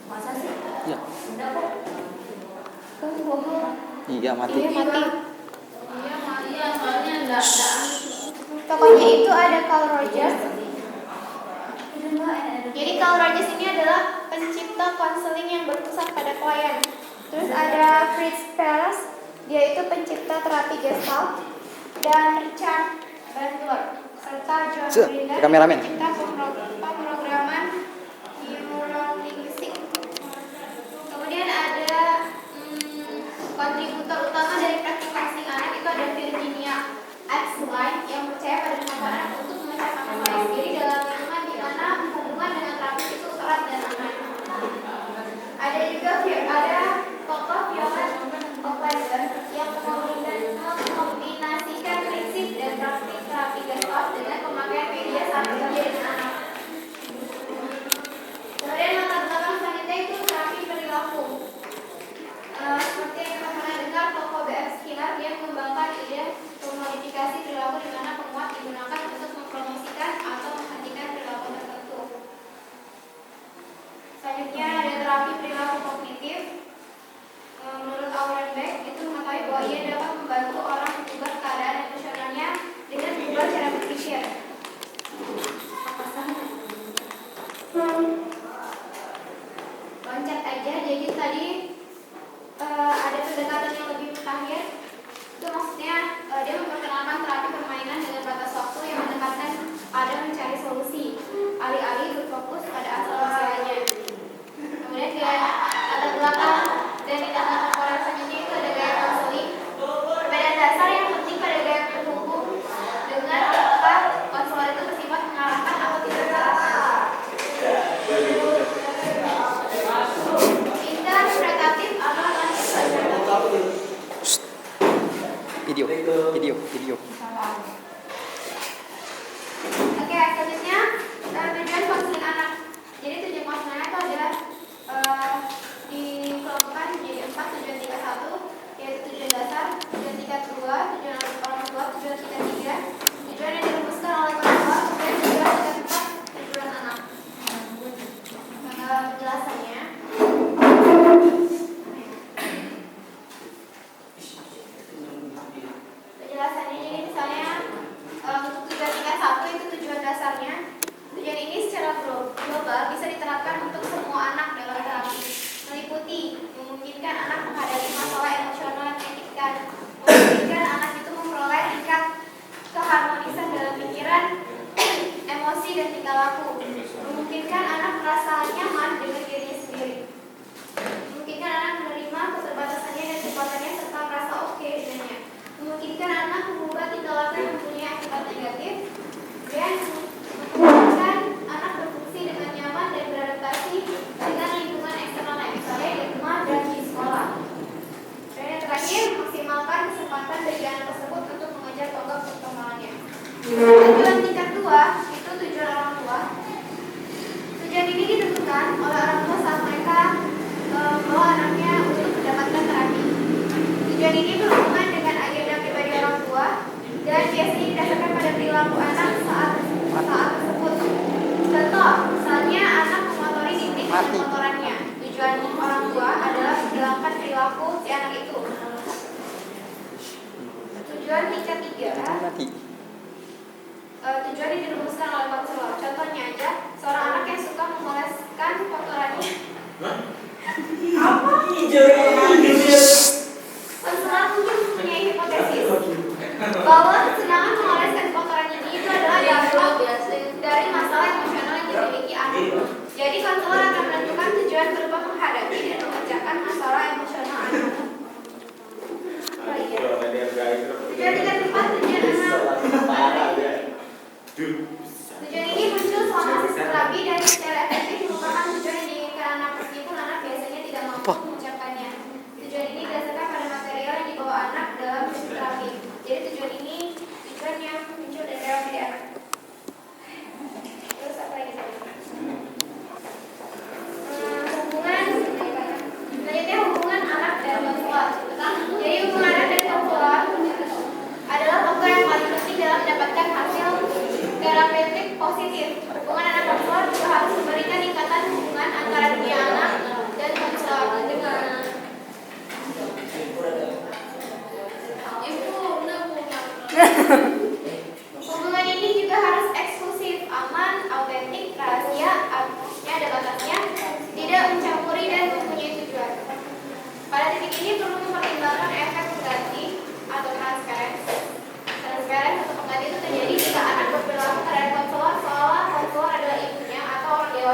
Masa sih? Iya. Udah kok. Kamu bohong. Iya mati. Iya mati. Iya, soalnya enggak. Pokoknya itu ada Carl Rogers. Jadi Carl Rogers ini adalah pencipta konseling yang berpusat pada klien. Terus ada Fritz Perls, dia itu pencipta terapi Gestalt, dan Richard Bandler serta John Grinder, kameramen. pencipta pemrograman neurolinguistik. Kemudian ada kontributor utama dari praktik counseling anak itu ada Virginia Epstein yang percaya pada kemampuan anak untuk memecahkan masalah sendiri dalam lingkungan di mana hubungan dengan terapis itu erat dan aman. Ada juga tokoh Johann Oplinger yang mengombinasikan prinsip dan praktik terapi Gestalt dengan pemakaian media saat bekerja dengan anak. Kemudian latar belakang selanjutnya itu terapi perilaku. Seperti yang kita pernah dengar, tokoh B.F. Skinner dia mengembangkan ide memodifikasi perilaku di mana penguat digunakan untuk mempromosikan atau menghentikan perilaku tertentu. Selanjutnya ada terapi perilaku kognitif. Menurut Auerbach itu mengetahui bahwa ia dapat membantu orang mengubah keadaan emosionalnya dengan mengubah cara berpikir. Loncat aja, jadi tadi ada pendekatan yang lebih mutakhir. Itu maksudnya dia memperkenalkan terapi permainan dengan batas waktu yang mendekatkan pada mencari solusi, alih-alih berfokus pada asal masalahnya. Kemudian dia latar belakang dan tindakan temporer selanjutnya itu ada gaya konseling. Perbedaan dasar yang penting pada gaya berhukum dengan apakah konselor itu bersifat mengarahkan atau tidak mengarahkan. Interpretatif atau non-interpretatif. Video. Oke, selanjutnya tujuan konseling anak. Jadi tujuan konseling anak itu ada dikelompokkan menjadi 4 tujuan tingkat 1, yaitu tujuan dasar, tujuan tingkat 2, tujuan orang tua, tujuan tingkat 3, tujuan yang dirumuskan oleh konselor, dan tujuan tingkat 4, tujuan anak. Penjelasannya. Jadi misalnya untuk tujuan tingkat 1 itu tujuan dasarnya. Tujuan ini secara global bisa diterapkan untuk semua anak dalam terapi, meliputi memungkinkan anak menghadapi masalah emosional yang menyakitkan, memungkinkan anak itu memperoleh tingkat keharmonisan dalam pikiran, emosi dan tingkah laku, memungkinkan anak merasa nyaman dengan dirinya sendiri, memungkinkan anak menerima keterbatasannya dan kekuatannya serta merasa oke dengannya, memungkinkan anak mengubah tingkah laku yang mempunyai akibat negatif, dan memungkinkan anak berfungsi dengan nyaman dan beradaptasi dengan lingkungan eksternal misalnya di rumah dan di sekolah. Dan yang terakhir, maksimalkan kesempatan bagi anak tersebut untuk mengejar tonggak perkembangannya. Tujuan tingkat 2 itu tujuan orang tua. Tujuan ini ditentukan oleh orang tua saat mereka membawa anaknya untuk mendapatkan terapi. Tujuan ini berhubungan dengan agenda pribadi orang tua dan biasanya didasarkan pada perilaku anak saat tersebut. Contoh, misalnya anak mengotori dinding dengan kotorannya. Tujuan orang tua adalah menghilangkan perilaku si anak itu. Tujuan tingkat 3. Tujuan yang dirumuskan oleh konselor. Contohnya aja, seorang anak yang suka memoleskan kotorannya. Apa? Konselor mungkin mempunyai hipotesis bahwa kesenangan memoleskan kotorannya itu adalah dampak dari masalah emosional yang dimiliki anak. Jadi konselor akan menentukan tujuan berupa menghadapi dan mengerjakan masalah emosional anak. Tujuan tingkat 4, tujuan anak. Tujuan ini muncul selama sesi terapi dan secara efektif merupakan tujuan yang diinginkan anak meskipun anak biasanya tidak mampu mengucapkannya.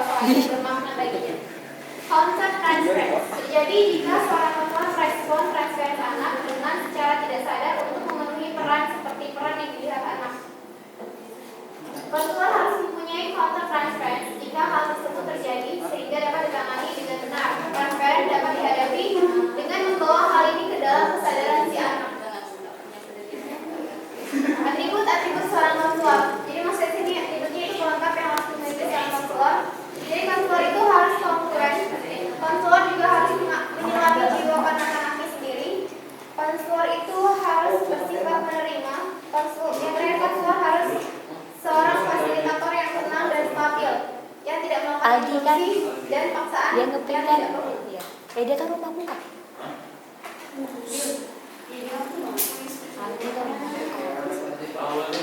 soal yang bermakna baginya. Counter transference terjadi jika seorang perempuan merespon transferensi anak dengan secara tidak sadar untuk memenuhi peran seperti peran yang dilihat anak. Konselor harus mempunyai counter transference jika hal tersebut terjadi sehingga dapat ditangani dengan benar. Transference dapat dihadapi dengan membawa hal ini ke dalam kesadaran si anak. Atribut-atribut seorang konselor. Jadi maksudnya sini atributnya itu pelengkap yang harus dimiliki seorang konselor. Jadi konselor itu harus kongruent. Konselor juga harus menyelami jiwa anak-anaknya sendiri. Konselor itu harus bersifat menerima. Yang terakhir konselor harus seorang fasilitator yang tenang dan stabil, yang tidak melakukan Aldi kan impulsi dan paksaan dia yang ngeprint tidak kan perlu. dia kan rumah buka Aldi kan rumah buka